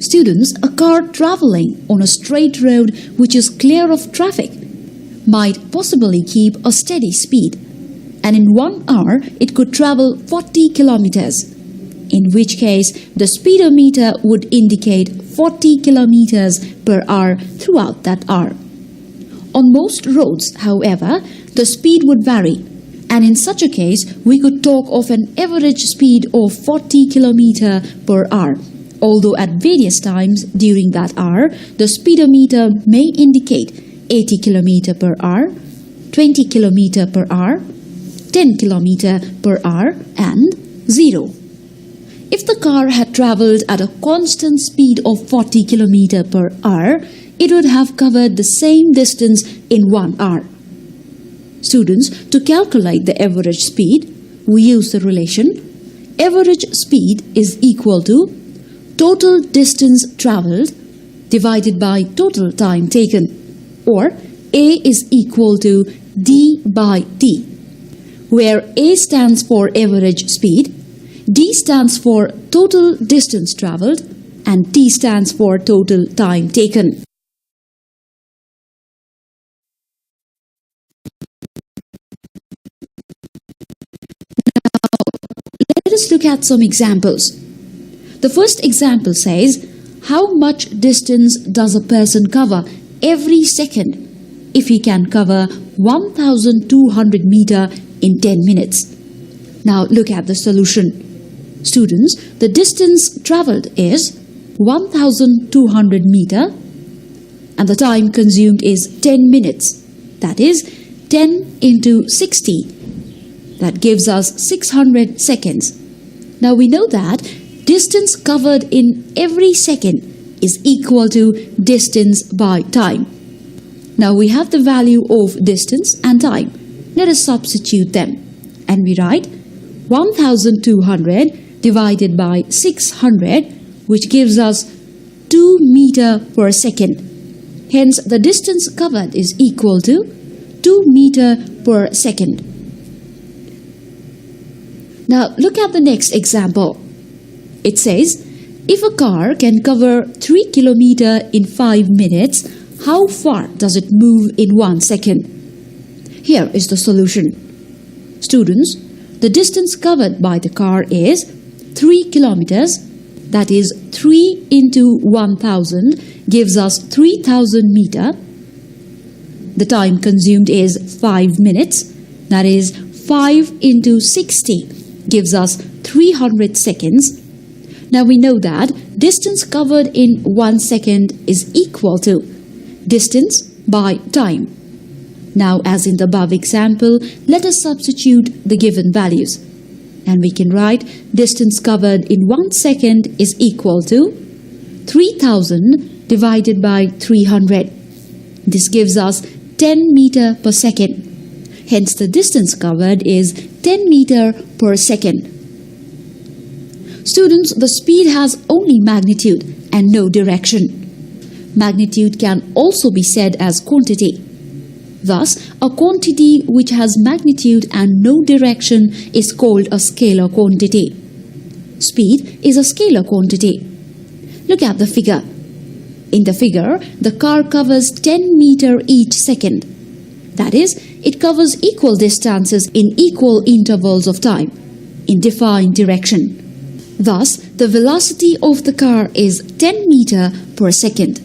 Students, a car traveling on a straight road which is clear of traffic might possibly keep a steady speed, and in 1 hour it could travel 40 kilometers, in which case the speedometer would indicate 40 kilometers per hour throughout that hour. On most roads, however, the speed would vary, and in such a case we could talk of an average speed of 40 kilometers per hour. Although at various times during that hour, the speedometer may indicate 80 km per hour, 20 km per hour, 10 km per hour and 0. If the car had travelled at a constant speed of 40 km per hour, it would have covered the same distance in 1 hour. Students, to calculate the average speed, we use the relation average speed is equal to total distance travelled divided by total time taken, or A is equal to D by T, where A stands for average speed, D stands for total distance travelled, and T stands for total time taken. Now, let us look at some examples. The first example says, how much distance does a person cover every second if he can cover 1,200 meters in 10 minutes? Now look at the solution. Students, the distance travelled is 1,200 meters and the time consumed is 10 minutes. That is 10 into 60. That gives us 600 seconds. Now we know that distance covered in every second is equal to distance by time. Now we have the value of distance and time. Let us substitute them. And we write 1,200 divided by 600, which gives us 2 meters per second. Hence, the distance covered is equal to 2 meters per second. Now look at the next example. It says, if a car can cover 3 kilometers in 5 minutes, how far does it move in 1 second? Here is the solution. Students, the distance covered by the car is 3 kilometers. That is 3 into 1,000 gives us 3,000 meters. The time consumed is 5 minutes. That is 5 into 60 gives us 300 seconds. Now we know that distance covered in 1 second is equal to distance by time. Now, as in the above example, let us substitute the given values. And we can write distance covered in 1 second is equal to 3,000 divided by 300. This gives us 10 meters per second. Hence, the distance covered is 10 meters per second. Students, the speed has only magnitude and no direction. Magnitude can also be said as quantity. Thus, a quantity which has magnitude and no direction is called a scalar quantity. Speed is a scalar quantity. Look at the figure. In the figure, the car covers 10 meters each second. That is, it covers equal distances in equal intervals of time, in defined direction. Thus, the velocity of the car is 10 meters per second.